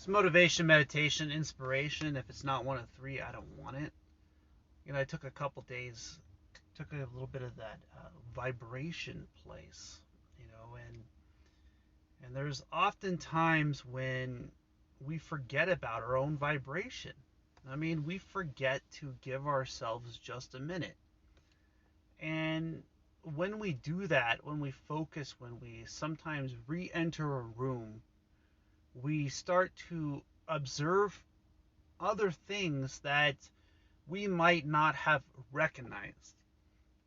motivation, meditation, inspiration. If it's not one of three, I don't want it. I took a couple days, took a little bit of that vibration place, and there's often times when we forget about our own vibration. We forget to give ourselves just a minute. And when we do that, when we focus, when we sometimes re-enter a room, we start to observe other things that we might not have recognized.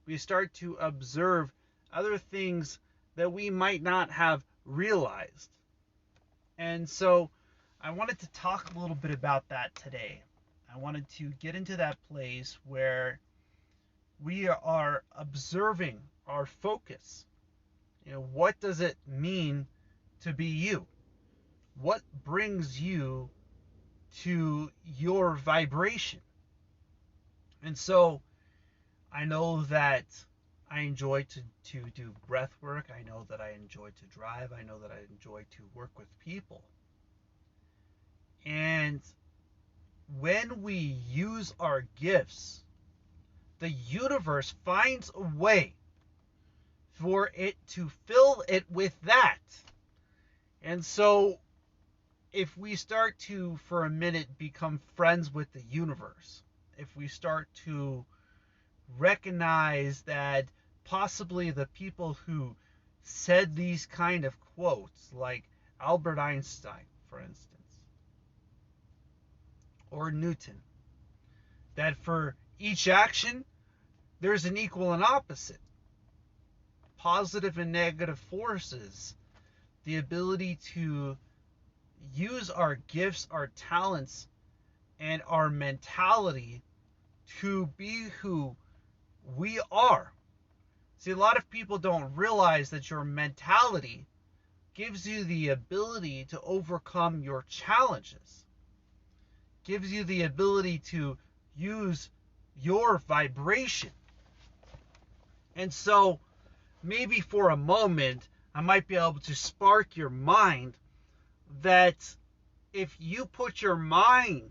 We start to observe other things that we might not have realized. And so I wanted to talk a little bit about that today. I wanted to get into that place where we are observing our focus. What does it mean to be you? What brings you to your vibration? And so I know that I enjoy to do breath work. I know that I enjoy to drive. I know that I enjoy to work with people. And when we use our gifts, the universe finds a way for it to fill it with that. And so if we start to, for a minute, become friends with the universe, if we start to recognize that possibly the people who said these kind of quotes, like Albert Einstein, for instance, or Newton, that for each action, there's an equal and opposite. Positive and negative forces. The ability to use our gifts, our talents, and our mentality to be who we are. See, a lot of people don't realize that your mentality gives you the ability to overcome your challenges, gives you the ability to use your vibration. And so maybe for a moment I might be able to spark your mind that if you put your mind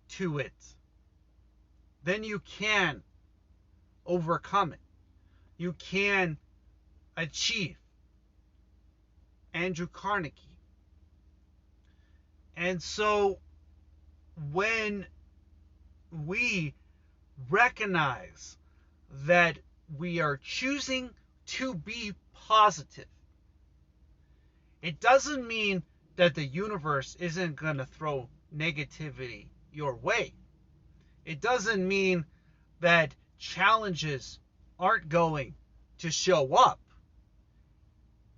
to it, then you can overcome it. You can achieve. Andrew Carnegie. And so when we recognize that we are choosing to be positive, it doesn't mean that the universe isn't going to throw negativity your way. It doesn't mean that challenges aren't going to show up.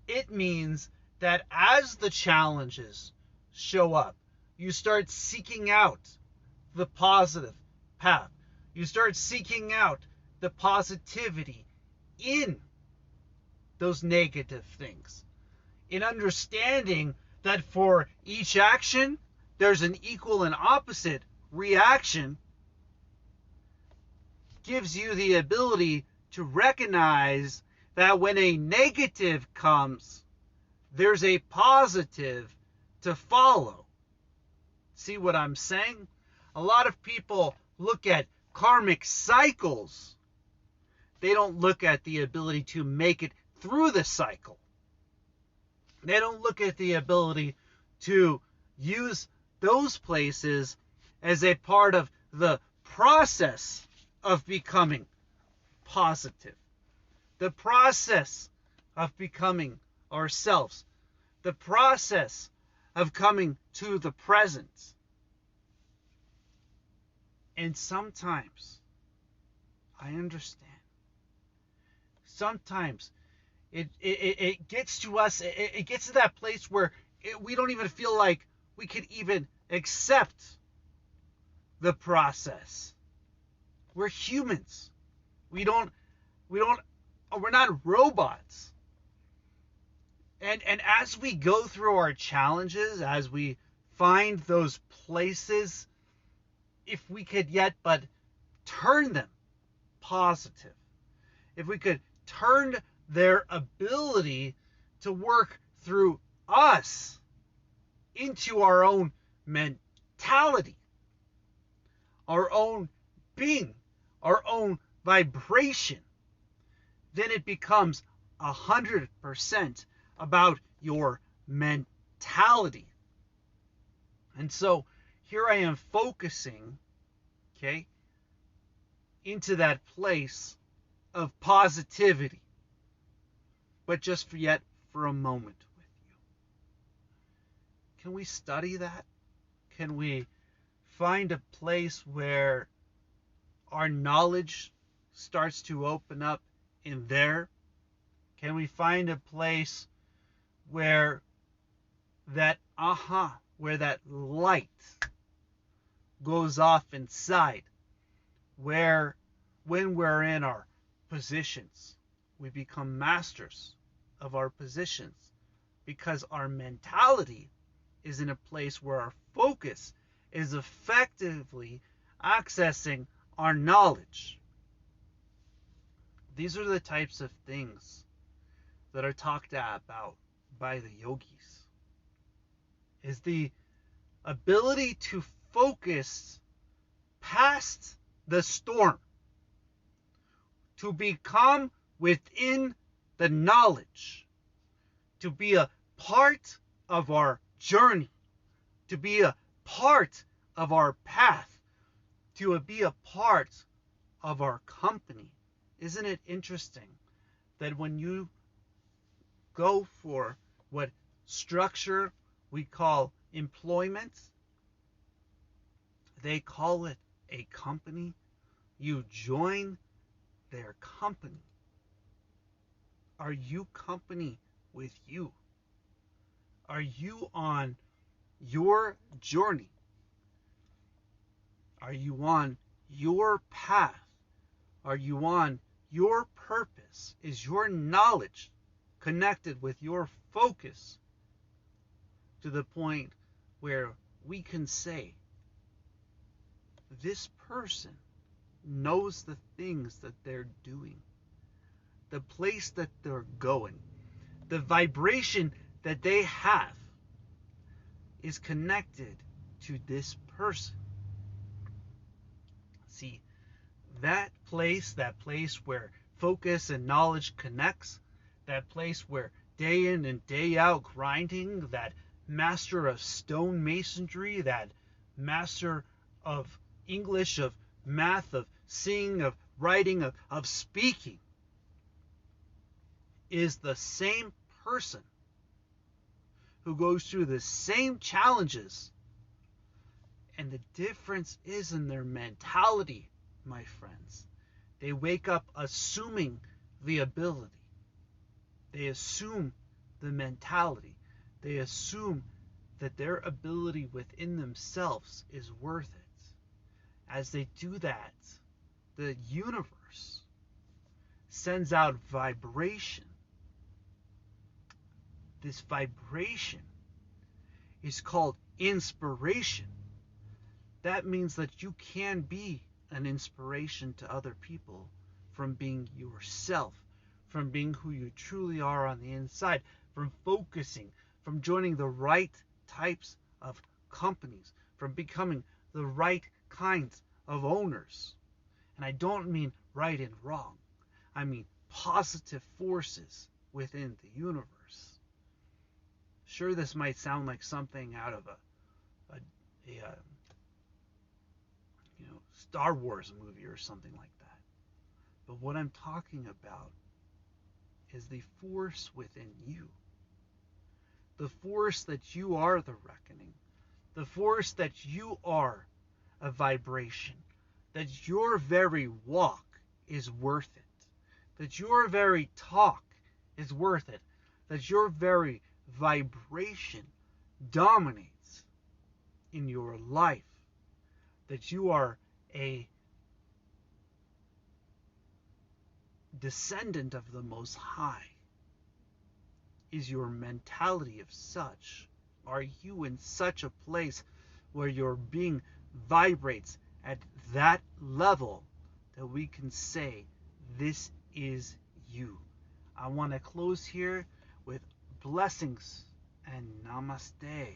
It means that as the challenges show up, you start seeking out the positive path. You start seeking out the positivity in those negative things. In understanding that for each action, there's an equal and opposite reaction, gives you the ability to recognize that when a negative comes, there's a positive to follow. See what I'm saying? A lot of people look at karmic cycles. They don't look at the ability to make it through the cycle. They don't look at the ability to use those places as a part of the process of becoming positive. The process of becoming ourselves. The process of coming to the present. And sometimes, I understand, sometimes it gets to us, it gets to that place where we don't even feel like we could even accept the process. We're humans. We're not robots. And as we go through our challenges, as we find those places, if we could yet but turn them positive, if we could turn their ability to work through us into our own mentality, our own being, our own vibration, then it becomes 100% about your mentality. And so here I am focusing, okay, into that place of positivity, but just for a moment with you. Can we study that? Can we find a place where our knowledge starts to open up in there? Can we find a place where that where that light goes off inside, where when we're in our positions, we become masters of our positions because our mentality is in a place where our focus is effectively accessing our knowledge. These are the types of things that are talked about by the yogis. Is the ability to focus past the storm, to become within the knowledge, to be a part of our journey, to be a part of our path, to be a part of our company. Isn't it interesting that when you go for what structure we call employment, they call it a company? You join their company. Are you company with you? Are you on your journey? Are you on your path? Are you on your purpose? Is your knowledge connected with your focus to the point where we can say, this person knows the things that they're doing, the place that they're going, the vibration that they have is connected to this person. See, that place where focus and knowledge connects, that place where day in and day out grinding, that master of stone masonry, that master of English, of math, of singing, of writing, of speaking, is the same person who goes through the same challenges. And the difference is in their mentality, my friends. They wake up assuming the ability. They assume the mentality. They assume that their ability within themselves is worth it. As they do that, the universe sends out vibration. This vibration is called inspiration. That means that you can be an inspiration to other people from being yourself, from being who you truly are on the inside, from focusing, from joining the right types of companies, from becoming the right kinds of owners. And I don't mean right and wrong. I mean positive forces within the universe. Sure, this might sound like something out of a Star Wars movie or something like that. But what I'm talking about is the force within you. The force that you are the reckoning. The force that you are a vibration. That your very walk is worth it. That your very talk is worth it. That your very vibration dominates in your life. That you are a descendant of the Most High. Is your mentality of such? Are you in such a place where your being vibrates at that level that we can say, this is you? I want to close here with blessings and namaste.